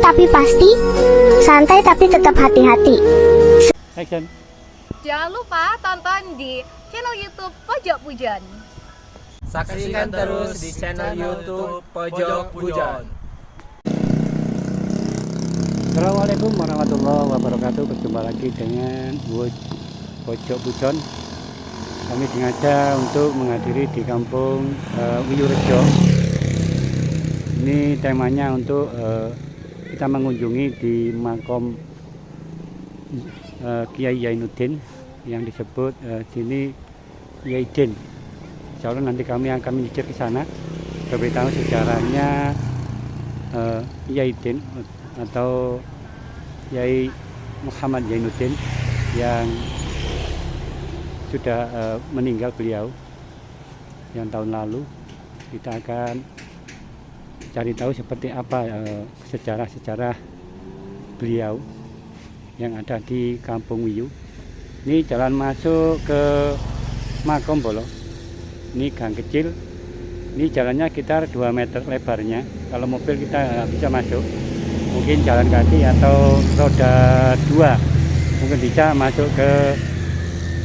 tapi pasti, santai tapi tetap hati-hati. Action. Jangan lupa tonton di channel YouTube Pojok Pujon. Saksikan terus di channel YouTube Pojok Pujon. Assalamualaikum warahmatullahi wabarakatuh. Berjumpa lagi dengan Pojok Pujon. Kami sengaja untuk menghadiri di kampung Wiyurejo. Ini temanya untuk kita mengunjungi di makom Kiai Zainuddin yang disebut sini Yaidin. Insya Allah nanti kami akan menyisir ke sana, beritahu sejarahnya Yaidin atau Yai Muhammad Zainuddin yang sudah meninggal beliau yang tahun lalu. Kita akan cari tahu seperti apa sejarah-sejarah beliau yang ada di Kampung Wiyu. Ini jalan masuk ke Makom Bolo. Ini gang kecil. Ini jalannya sekitar 2 meter lebarnya. Kalau mobil kita bisa masuk. Mungkin jalan kaki atau roda 2 mungkin bisa masuk ke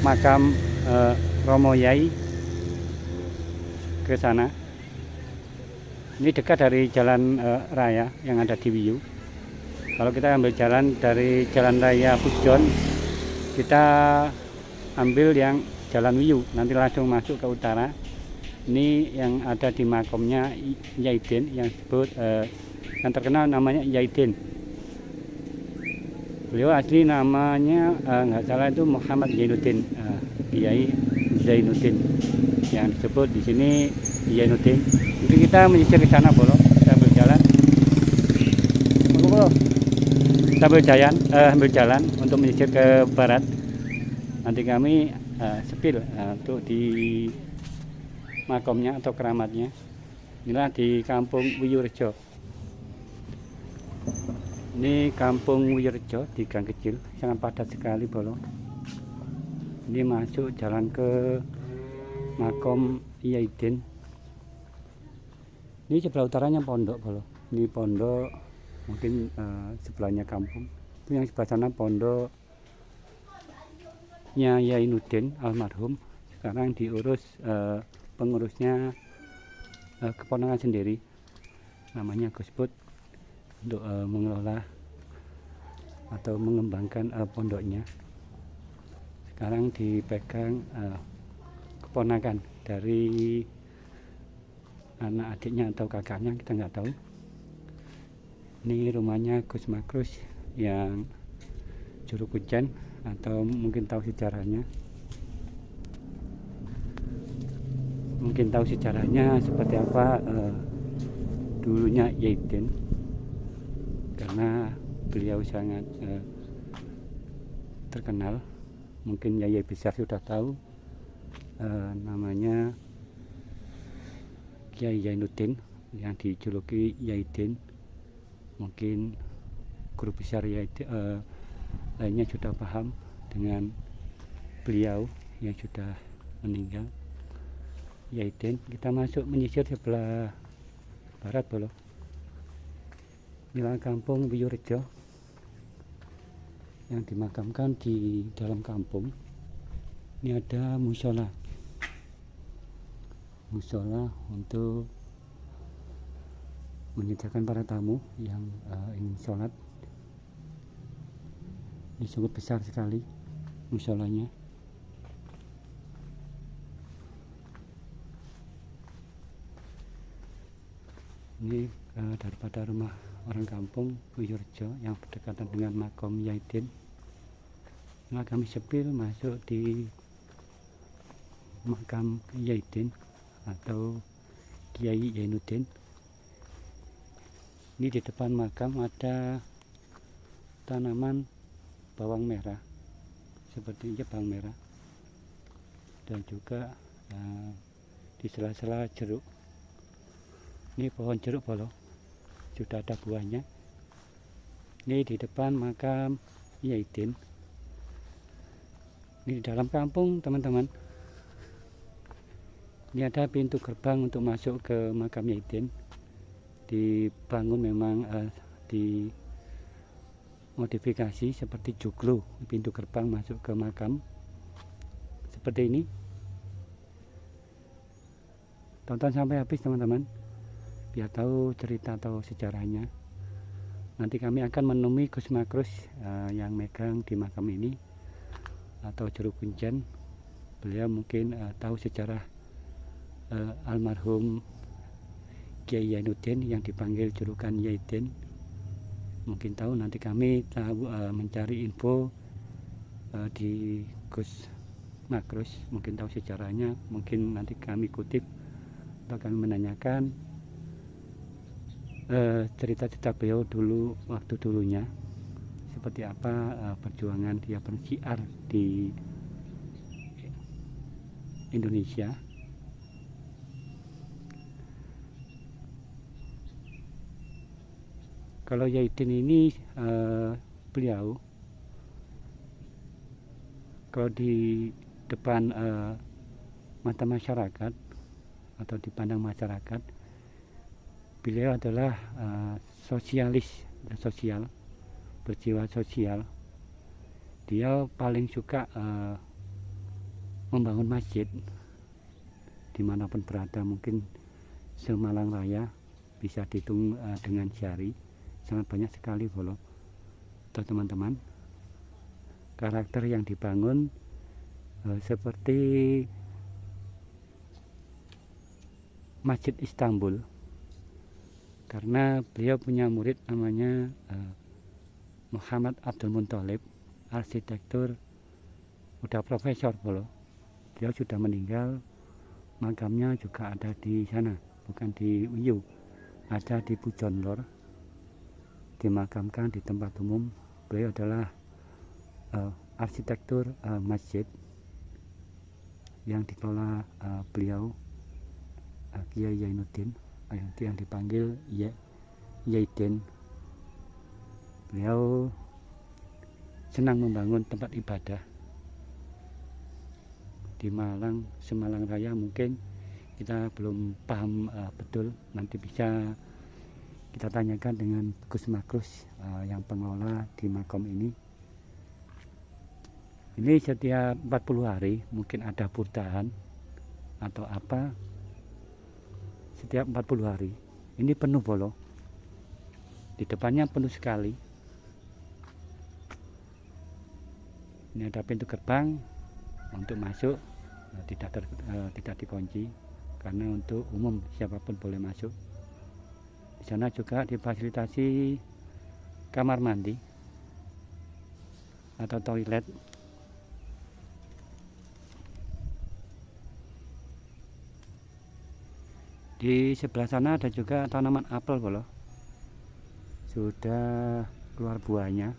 makam Romo Yai ke sana. Ini dekat dari jalan raya yang ada di Wiyu. Kalau kita ambil jalan dari jalan raya Pujon, kita ambil yang jalan Wiyu, nanti langsung masuk ke utara. Ini yang ada di makomnya Yaidin yang disebut yang terkenal namanya Yaidin. Beliau asli namanya nggak salah itu Muhammad Zainuddin, Kiai Zainuddin yang disebut di sini Zainuddin. Jadi kita menyisir ke sana Bolo, kita ambil jalan. Bolo. Kita ambil jalan untuk menyisir ke barat. Nanti kami sepil untuk di makomnya atau keramatnya. Inilah di Kampung Wiyurejo. Ini Kampung Wiyurejo di gang kecil, sangat padat sekali Bolo. Ini masuk jalan ke makom Yaidin. Ini sebelah utaranya pondok Bolo. Ini pondok, mungkin sebelahnya kampung. Itu yang sebelah sana pondoknya Zainuddin almarhum. Sekarang diurus pengurusnya keponakan sendiri, namanya Gus Bud, untuk mengelola atau mengembangkan pondoknya. Sekarang dipegang keponakan dari anak adiknya atau kakaknya, kita nggak tahu. Ini rumahnya Gus Makrus yang Juru Kujen, atau mungkin tahu sejarahnya. Mungkin tahu sejarahnya seperti apa dulunya Yaidin, karena beliau sangat terkenal. Mungkin Yai besar sudah tahu namanya Kiai Zainuddin yang dijuluki Yaidin. Mungkin guru besar Yaidin lainnya sudah paham dengan beliau yang sudah meninggal Yaidin. Kita masuk menyisir sebelah barat Bolo. Inilah Kampung Wiyurejo yang dimakamkan di dalam kampung. Ini ada musola untuk menyediakan para tamu yang ingin sholat. Ini sangat besar sekali musolanya. Ini daripada rumah orang kampung Wiyurejo yang berdekatan dengan makom Yaidin. Nah, kami sepil masuk di makam Yaidin atau Kiai Zainuddin. Ini di depan makam ada tanaman bawang merah, seperti bawang merah, dan juga di sela-sela jeruk. Ini pohon jeruk Bolo, sudah ada buahnya. Ini di depan makam Yaidin. Ini di dalam kampung teman-teman. Ini ada pintu gerbang untuk masuk ke makam Yaidin. Dibangun memang di modifikasi seperti joglo pintu gerbang masuk ke makam seperti ini. Tonton sampai habis teman-teman biar tahu cerita atau sejarahnya. Nanti kami akan menemui Gus Makrus yang megang di makam ini atau juru kuncen. Beliau mungkin tahu sejarah almarhum Kiai Zainuddin yang dipanggil julukan Yaidin. Mungkin tahu, nanti kami tahu mencari info di Gus Makrus, mungkin tahu sejarahnya, mungkin nanti kami kutip atau kami menanyakan cerita-cerita beliau dulu, waktu dulunya seperti apa perjuangan dia bersyiar di Indonesia. Kalau Yaidin ini beliau kalau di depan mata masyarakat atau dipandang masyarakat, beliau adalah sosialis dan sosial, berjiwa sosial. Dia paling suka membangun masjid dimanapun berada, mungkin se-Malang Raya bisa dihitung dengan jari. Sangat banyak sekali teman-teman karakter yang dibangun seperti Masjid Istanbul, karena beliau punya murid namanya Muhammad Abdul Muthalib, arsitektur, udah profesor dia sudah meninggal. Makamnya juga ada di sana, bukan di Uyu, ada di Pujon Lor, dimakamkan di tempat umum. Beliau adalah arsitektur masjid yang dikelola beliau Kiai Zainuddin yang dipanggil Yaidin. Beliau senang membangun tempat ibadah di Malang, se-Malang Raya. Mungkin kita belum paham betul, nanti bisa kita tanyakan dengan Gus Makrus yang pengelola di makam ini. Ini setiap 40 hari mungkin ada purtaan atau apa, setiap 40 hari ini penuh di depannya penuh sekali. Ini ada pintu gerbang untuk masuk, tidak dikunci karena untuk umum, siapapun boleh masuk. Di sana juga difasilitasi kamar mandi atau toilet. Di sebelah sana ada juga tanaman apel sudah keluar buahnya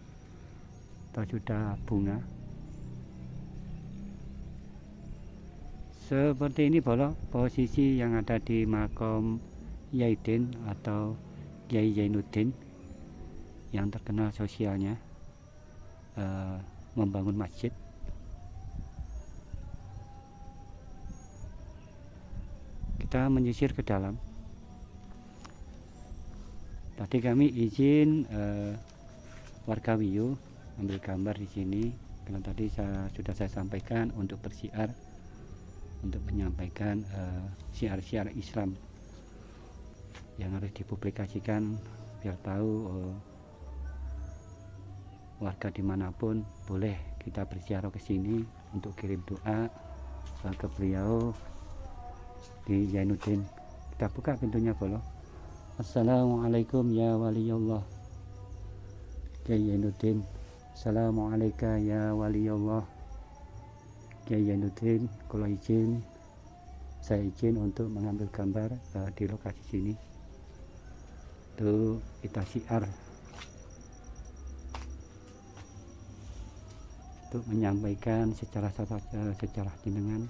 atau sudah bunga. Seperti ini posisi yang ada di makam Yaidin atau Kiai Zainuddin yang terkenal sosialnya, membangun masjid. Kita menyisir ke dalam. Tadi kami izin warga Wiyu ambil gambar di sini, karena tadi sudah saya sampaikan untuk bersiar, untuk menyampaikan siar-siar Islam yang harus dipublikasikan biar tahu warga dimanapun boleh kita berziarah ke sini untuk kirim doa ke beliau di Zainuddin. Kita buka pintunya Assalamualaikum ya waliyullah Kiai Zainuddin. Assalamualaikum ya waliyullah Kiai Zainuddin. Kalau izin, saya izin untuk mengambil gambar di lokasi sini. Itu kita syiar untuk menyampaikan secara jenengan.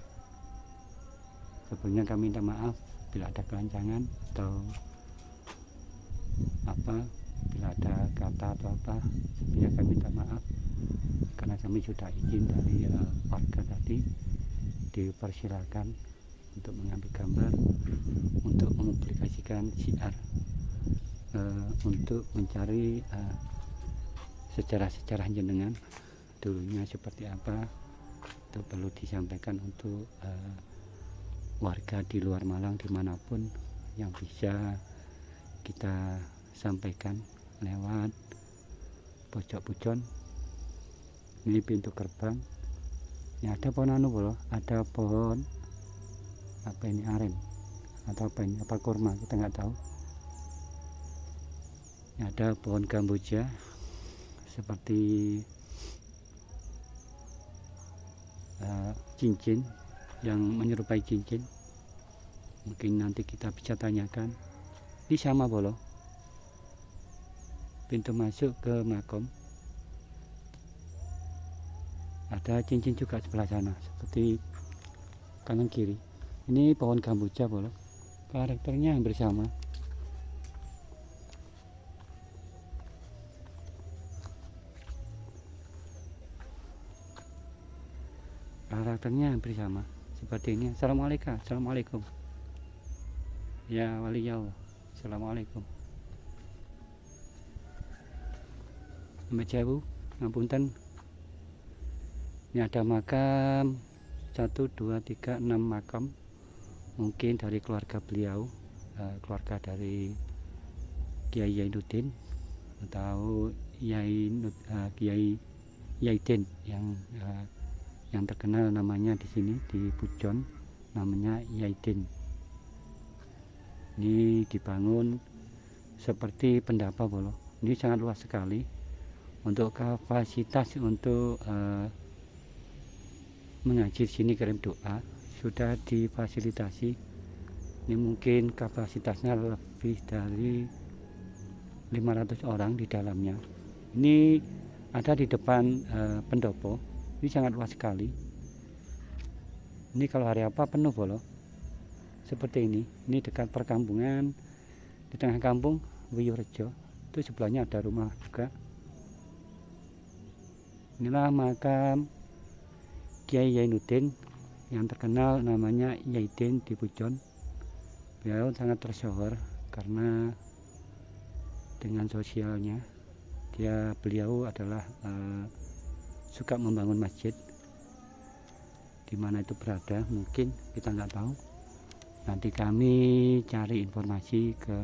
Sebelumnya kami minta maaf bila ada kelancangan atau apa, bila ada kata atau apa, sebelumnya kami minta maaf karena kami sudah izin dari warga tadi, dipersilakan untuk mengambil gambar untuk mempublikasikan syiar, untuk mencari sejarah-sejarah jenengan dulunya seperti apa, itu perlu disampaikan untuk warga di luar Malang dimanapun, yang bisa kita sampaikan lewat pojok pucon. Ini pintu gerbang. Ini ada pohon anu bro, ada pohon apa ini, aren atau apa ini, apa kurma, kita nggak tahu. Ini ada pohon kamboja seperti cincin yang menyerupai cincin. Mungkin nanti kita bisa tanyakan. Ini sama bolo, pintu masuk ke makom. Ada cincin juga sebelah sana, seperti kanan kiri. Ini pohon kamboja bolo, karakternya hampir sama. Karakternya hampir sama seperti ini. Assalamualaikum. Ya waliyau. Assalamualaikum. Mbak Jawu, ngapunten. Ini ada makam 1, 2, 3, 6 makam. Mungkin dari keluarga beliau, keluarga dari Kiai Yainuddin atau Kiai Yaidin yang terkenal namanya di sini di Pujon, namanya Yaidin. Ini dibangun seperti pendapa bolo. Ini sangat luas sekali. Untuk kapasitas untuk mengaji sini kirim doa sudah difasilitasi. Ini mungkin kapasitasnya lebih dari 500 orang di dalamnya. Ini ada di depan pendopo. Ini sangat luas sekali. Ini kalau hari apa penuh bolo. Seperti ini. Ini dekat perkampungan. Di tengah kampung Wiyurejo. Itu sebelahnya ada rumah juga. Inilah makam Kiai Yainuddin yang terkenal namanya Yaidin di Pujon. Beliau sangat tersohor karena dengan sosialnya. Beliau adalah suka membangun masjid. Di mana itu berada mungkin kita nggak tahu. Nanti kami cari informasi ke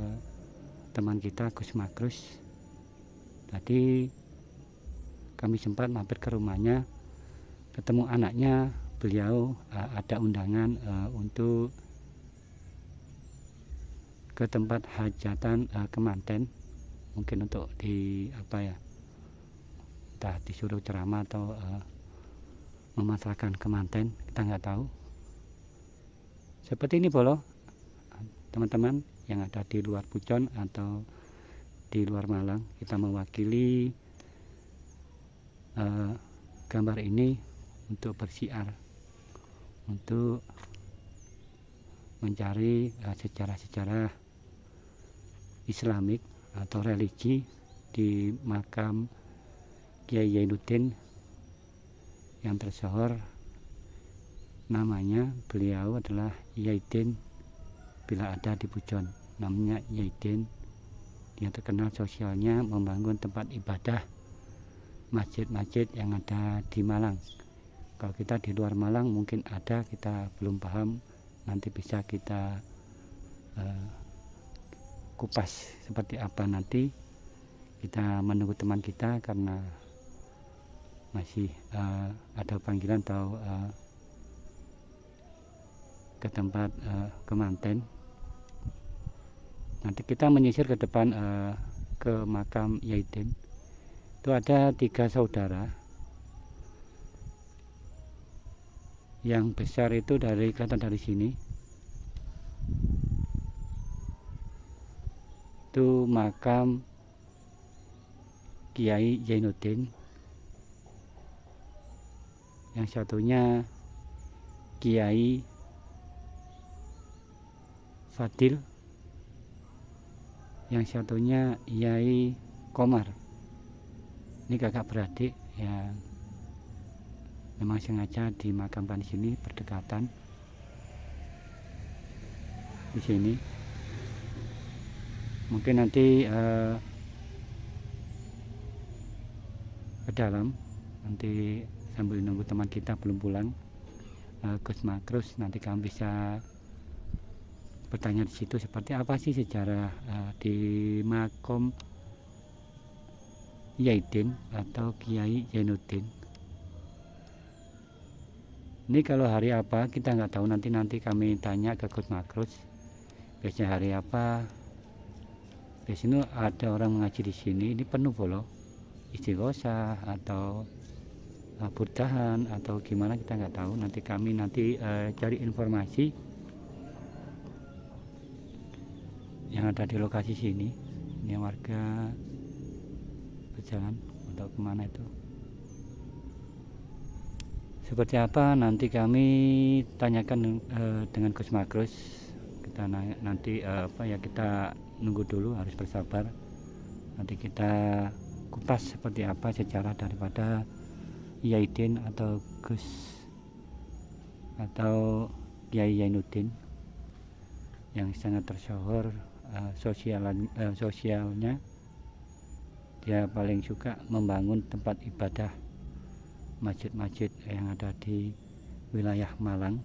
teman kita Gus Makrus. Tadi kami sempat mampir ke rumahnya, ketemu anaknya. Beliau ada undangan untuk ke tempat hajatan kemanten, mungkin untuk di apa ya, entah disuruh ceramah atau memasrahkan kemanten, kita nggak tahu. Seperti ini bolo, teman-teman yang ada di luar Pujon atau di luar Malang, kita mewakili gambar ini untuk bersiar, untuk mencari sejarah-sejarah Islamik atau religi di makam Kiai Yainuddin yang tersohor. Namanya beliau adalah Yaidin, bila ada di Pujon namanya Yaidin. Yang terkenal sosialnya membangun tempat ibadah, masjid-masjid yang ada di Malang. Kalau kita di luar Malang mungkin ada, kita belum paham. Nanti bisa kita kupas seperti apa nanti. Kita menunggu teman kita karena masih ada panggilan atau ke tempat kemanten. Nanti kita menyisir ke depan ke makam Yaidin. Itu ada 3 saudara. Yang besar itu kelihatan dari sini. Itu makam Kiai Yainuddin. Yang satunya Kiai Fadil. Yang satunya Yai Komar. Ini kakak beradik yang memang sengaja dimakamkan di sini, berdekatan di sini. Mungkin nanti ke dalam. Nanti sambil nunggu teman kita belum pulang, Gus Makrus, nanti kami bisa bertanya di situ seperti apa sih sejarah di makom Yaidin atau Kiai Zainuddin. Ini kalau hari apa kita nggak tahu, nanti kami tanya ke Gus Makrus biasanya hari apa. Biasanya ada orang mengaji di sini, ini penuh bolo istighosah atau burdahan atau gimana kita nggak tahu. Nanti kami cari informasi yang ada di lokasi sini. Ini warga berjalan untuk kemana itu seperti apa, nanti kami tanyakan dengan Gus Makrus. Kita nanti kita nunggu dulu, harus bersabar. Nanti kita kupas seperti apa sejarah daripada Yaidin atau Gus atau Kiai Zainuddin yang sangat tersohor sosialnya. Dia paling suka membangun tempat ibadah, masjid-masjid yang ada di wilayah Malang.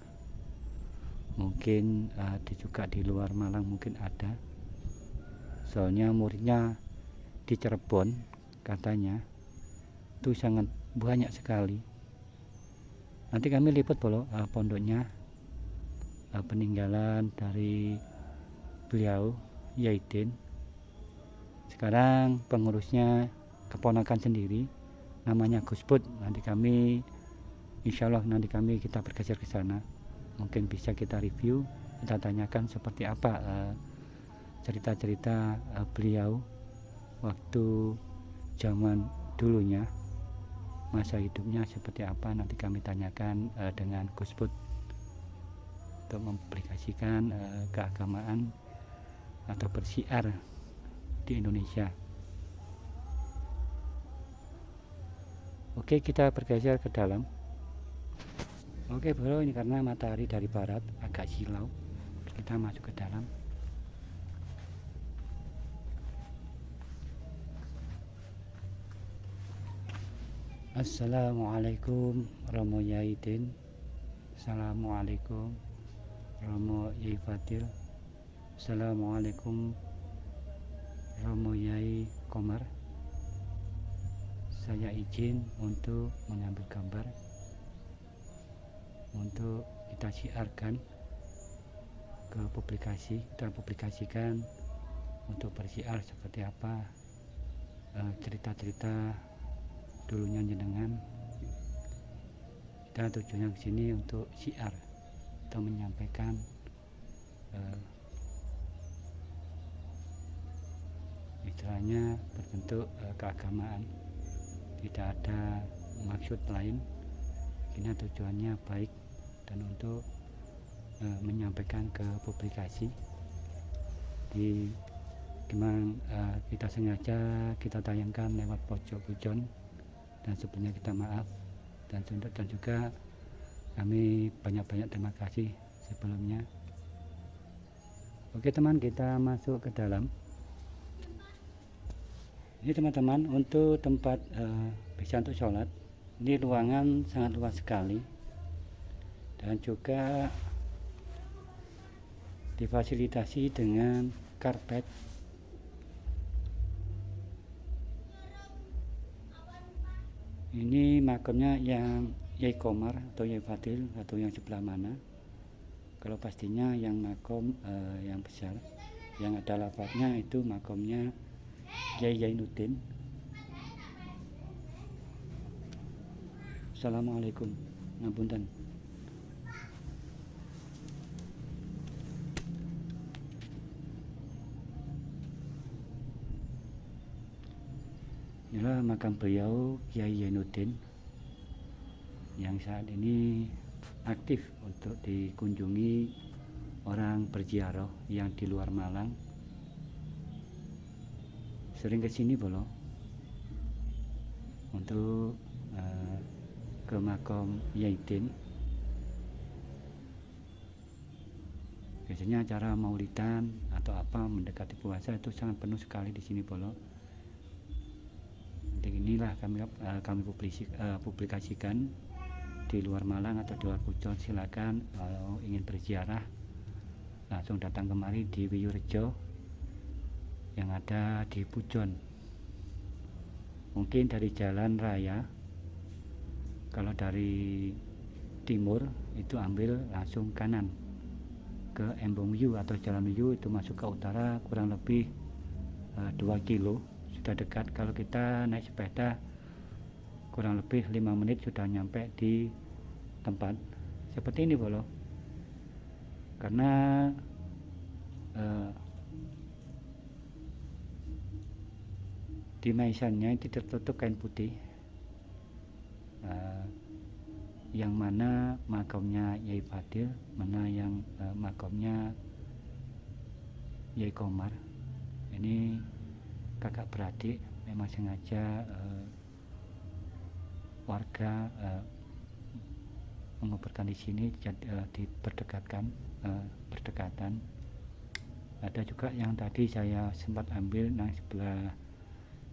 Mungkin juga di luar Malang mungkin ada. Soalnya muridnya di Cirebon katanya itu sangat banyak sekali. Nanti kami liput pondoknya, peninggalan dari beliau Yaidin. Sekarang pengurusnya keponakan sendiri, namanya Gus Put. Nanti kami insya Allah kita bergeser ke sana. Mungkin bisa kita review, kita tanyakan seperti apa cerita-cerita beliau waktu zaman dulunya, masa hidupnya seperti apa. Nanti kami tanyakan dengan Gus Put untuk mempublikasikan keagamaan atau bersyiar di Indonesia. Oke, kita bergeser ke dalam. Oke bro, ini karena matahari dari barat agak silau, kita masuk ke dalam. Assalamualaikum Romo Yaidin. Assalamualaikum Romo Yai Fadil. Assalamualaikum Romo Yai Komar. Saya izin untuk mengambil gambar untuk kita siarkan ke publikasi. Kita publikasikan untuk bersiar seperti apa cerita-cerita dulunya jenengan. Kita tujuannya ke sini untuk siar atau menyampaikan istilahnya berbentuk keagamaan. Tidak ada maksud lain. Ini tujuannya baik dan untuk menyampaikan ke publikasi. Kita sengaja kita tayangkan lewat pojok bujon, dan sebelumnya kita maaf dan juga kami banyak-banyak terima kasih sebelumnya. Oke teman, kita masuk ke dalam. Ini teman-teman untuk tempat bisa untuk sholat. Ini ruangan sangat luas sekali dan juga difasilitasi dengan karpet. Ini makamnya yang Yai Komar atau Yai Fadil atau yang sebelah mana? Kalau pastinya yang makom yang besar, yang ada lafadznya itu makamnya Kiai Zainuddin. Assalamualaikum, ngapunten. Inilah makam beliau Kiai Zainuddin yang saat ini aktif untuk dikunjungi orang berziarah yang di luar Malang. Sering ke sini bolo untuk ke makam Yaidin. Biasanya acara maulidan atau apa mendekati puasa itu sangat penuh sekali di sini bolo. Nanti inilah kami publikasikan di luar Malang atau di luar Pujon. Silakan kalau ingin berziarah langsung datang kemari di Wiyurejo yang ada di Pujon. Mungkin dari jalan raya, kalau dari timur itu ambil langsung kanan ke Embong Wiyu atau Jalan Wiyu, itu masuk ke utara kurang lebih 2 kilo, sudah dekat. Kalau kita naik sepeda kurang lebih 5 menit sudah nyampe di tempat seperti ini bolo. Karena di maisannya itu tertutup kain putih, yang mana makamnya Yai Fadil, mana yang makamnya Yai Komar. Ini kakak beradik, memang sengaja warga menguburkan di sini, berdekatan. Ada juga yang tadi saya sempat ambil yang sebelah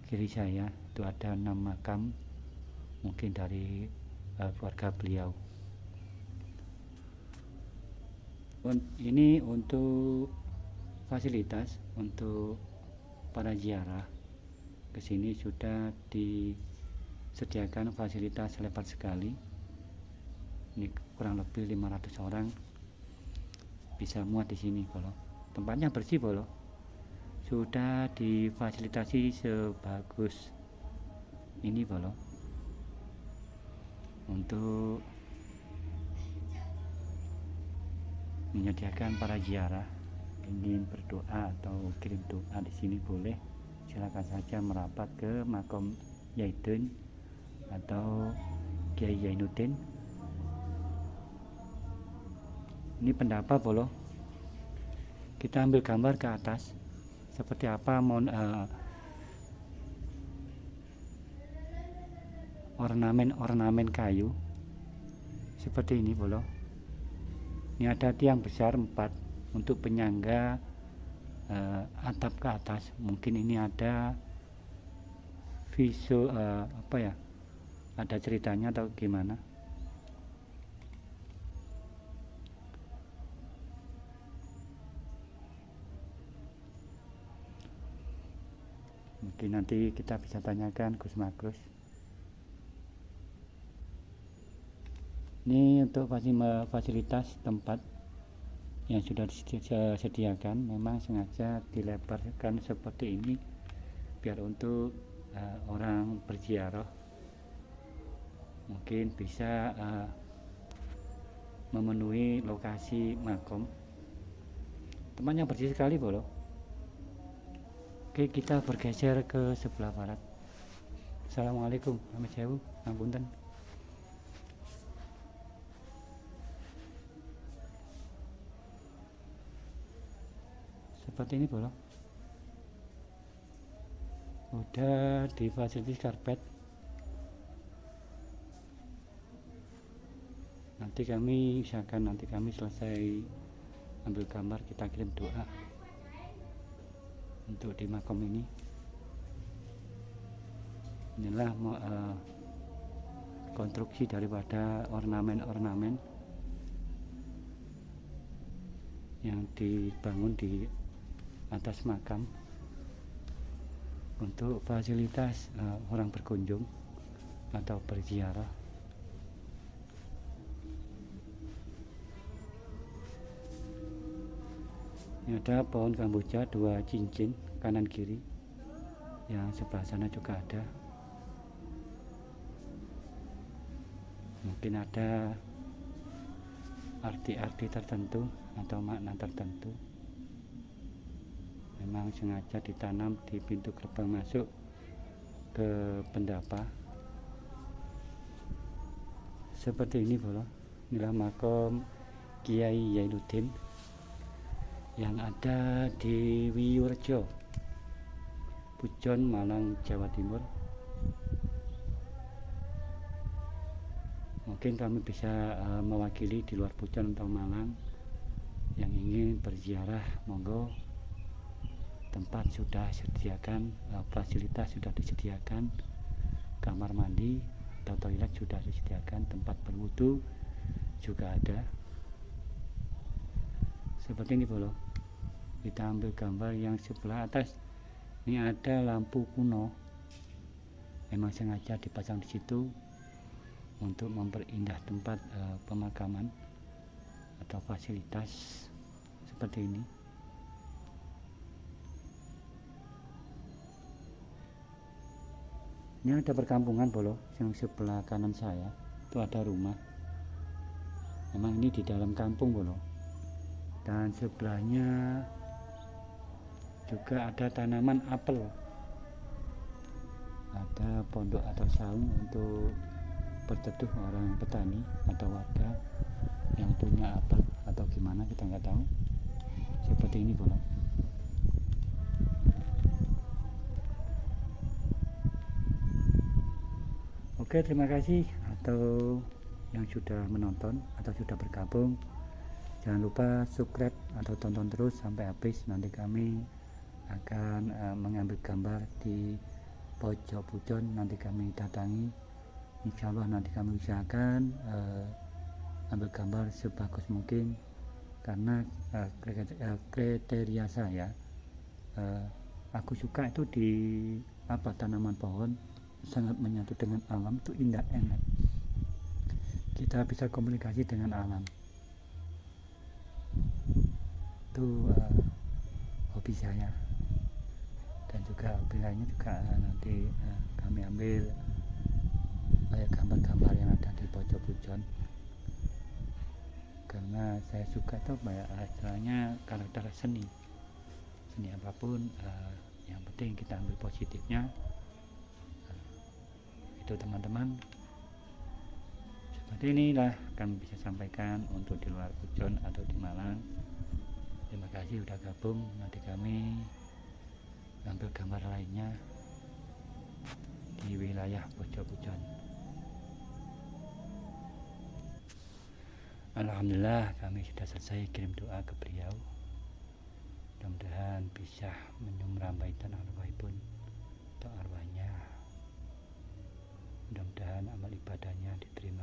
kiri saya, itu ada 6 makam, mungkin dari keluarga beliau. Ini untuk fasilitas untuk para ziarah ke sini sudah disediakan fasilitas lebar sekali. Ini kurang lebih 500 orang bisa muat di sini bolo. Tempatnya bersih bolo. Sudah difasilitasi sebagus ini bolo, untuk menyediakan para ziarah ingin berdoa atau kirim doa di sini boleh, silakan saja merapat ke makam Yaidun atau Kiai Zainuddin. Ini pendapa bolo, kita ambil gambar ke atas seperti apa ornamen kayu seperti ini bolo. Ini ada tiang besar 4 untuk penyangga atap ke atas. Mungkin ini ada visual ada ceritanya atau gimana. Mungkin nanti kita bisa tanyakan Gus Magrus. Ini untuk fasilitas tempat yang sudah disediakan, memang sengaja dilebarkan seperti ini biar untuk orang berziarah mungkin bisa memenuhi lokasi makam. Tempatnya bersih sekali bolo. Oke, kita bergeser ke sebelah barat. Assalamualaikum warahmatullahi wabarakatuh. Seperti ini bolo. Udah difasilitasi karpet. Nanti kami selesai ambil gambar, kita kirim doa untuk di makam ini. Inilah konstruksi daripada ornamen-ornamen yang dibangun di atas makam untuk fasilitas orang berkunjung atau berziarah. Ini ada pohon kamboja 2 cincin kanan kiri, yang sebelah sana juga ada. Mungkin ada arti-arti tertentu atau makna tertentu. Memang sengaja ditanam di pintu gerbang masuk ke pendapa. Seperti ini bolo. Inilah makam Kiai Zainuddin yang ada di Wiyurejo, Pujon, Malang, Jawa Timur. Mungkin kami bisa mewakili di luar Pujon atau Malang yang ingin berziarah, monggo. Tempat sudah disediakan, fasilitas sudah disediakan, kamar mandi atau toilet sudah disediakan, tempat berwudu juga ada. Seperti ini bolo. Kita ambil gambar yang sebelah atas. Ini ada lampu kuno, memang sengaja dipasang di situ untuk memperindah tempat pemakaman atau fasilitas seperti ini. Ini ada perkampungan bolo, yang sebelah kanan saya itu ada rumah. Memang ini di dalam kampung bolo. Dan sebelahnya juga ada tanaman apel. Ada pondok atau saung untuk berteduh orang petani atau warga yang punya apel atau gimana, kita nggak tahu. Seperti ini bolo. Oke, terima kasih atau yang sudah menonton atau sudah bergabung. Jangan lupa subscribe atau tonton terus sampai habis. Nanti kami akan mengambil gambar di pojok pujon, nanti kami datangi. Insya Allah nanti kami usahakan ambil gambar sebagus mungkin, karena kriteria saya aku suka itu di tanaman pohon, sangat menyatu dengan alam, itu indah, enak, kita bisa komunikasi dengan alam. Itu hobi saya. Dan juga hobi lainnya juga nanti kami ambil gambar-gambar yang ada di pojok pujon, karena saya suka tuh istilahnya karakter seni apapun, yang penting kita ambil positifnya. Itu teman-teman, seperti inilah kami bisa sampaikan untuk di luar pujon atau di Malang. Terima kasih sudah gabung. Nanti kami ambil gambar lainnya di wilayah pojok pujon. Alhamdulillah kami sudah selesai kirim doa ke beliau. Mudah-mudahan bisa menyumrambaikan arwahipun atau arwahnya. Mudah-mudahan amal ibadahnya diterima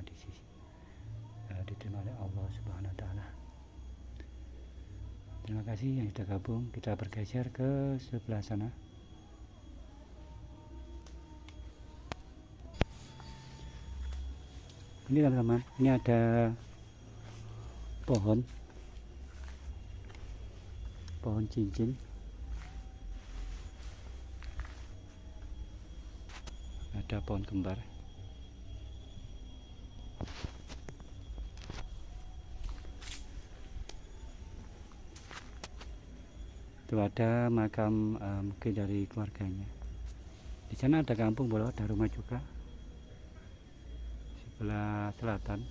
diterima oleh Allah Subhanahu wa taala. Terima kasih yang sudah gabung. Kita bergeser ke sebelah sana. Ini teman-teman, ini ada pohon cincin. Ada pohon kembar. Itu ada makam mungkin dari keluarganya. Di sana ada kampung bolo, ada rumah juga sebelah selatan.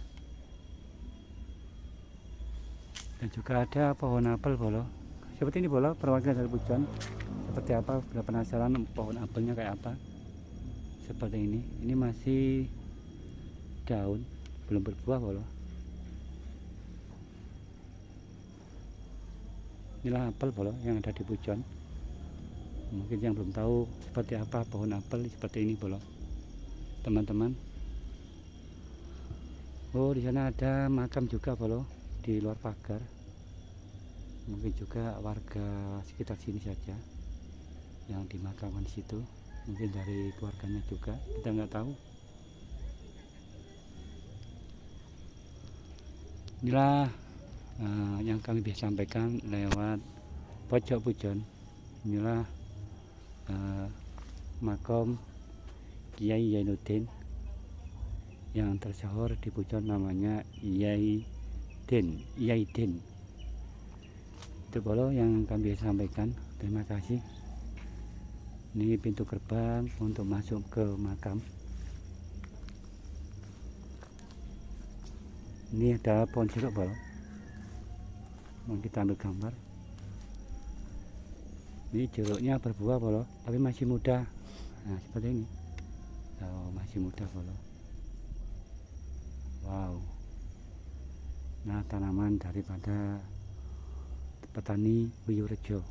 Dan juga ada pohon apel bolo. Seperti ini bolo, perwakilan dari pujon. Seperti apa? Sudah penasaran pohon apelnya kayak apa? Seperti ini. Ini masih daun, belum berbuah bolo. Inilah apel bolo yang ada di pujon. Mungkin yang belum tahu seperti apa pohon apel, seperti ini bolo, teman-teman. Oh, di sana ada makam juga bolo, di luar pagar. Mungkin juga warga sekitar sini saja yang dimakamkan di situ. Mungkin dari keluarganya juga, kita nggak tahu. Inilah yang kami bisa sampaikan lewat pojok pujon. Inilah makam Kiai Zainuddin yang tersohor di pujon, namanya Yaidin. Itu bolo yang kami bisa sampaikan. Terima kasih. Ini pintu gerbang untuk masuk ke makam. Ini ada pohon jeruk bolo. Mau kita ambil gambar. Ini jeruknya berbuah bolo, tapi masih muda. Nah, seperti ini. Oh, masih muda bolo. Wow. Nah, tanaman daripada petani Wiyurejo.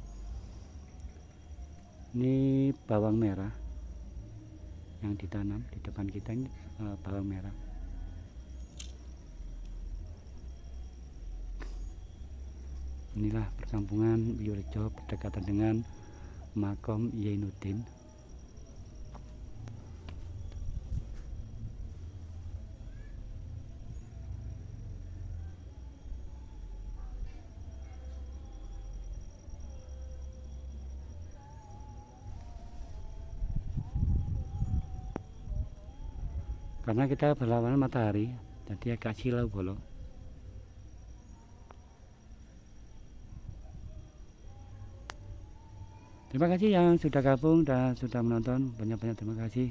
Ini bawang merah yang ditanam di depan kita ini bawang merah. Inilah perkampungan Wiyorejo berdekatan dengan Makom Yainuddin. Karena kita berlawanan matahari, jadi agak silau bolong. Terima kasih yang sudah gabung dan sudah menonton. Banyak-banyak terima kasih.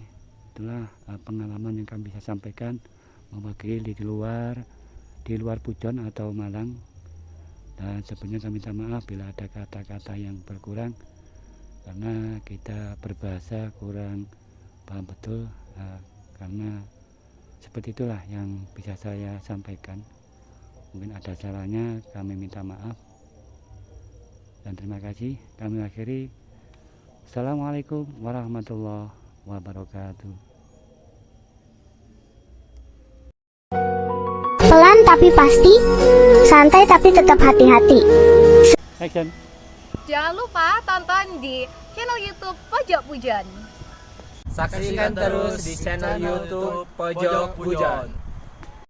Itulah pengalaman yang kami bisa sampaikan mewakili di luar Pujon atau Malang. Dan sebenarnya kami minta maaf bila ada kata-kata yang berkurang, karena kita berbahasa kurang paham betul, karena seperti itulah yang bisa saya sampaikan. Mungkin ada salahnya, kami minta maaf dan terima kasih. Kami akhiri. Assalamualaikum warahmatullahi wabarakatuh. Pelan tapi pasti, santai tapi tetap hati-hati. Action. Jangan lupa tonton di channel YouTube Pojok Pujon. Saksikan terus di channel YouTube Pojok Pujon.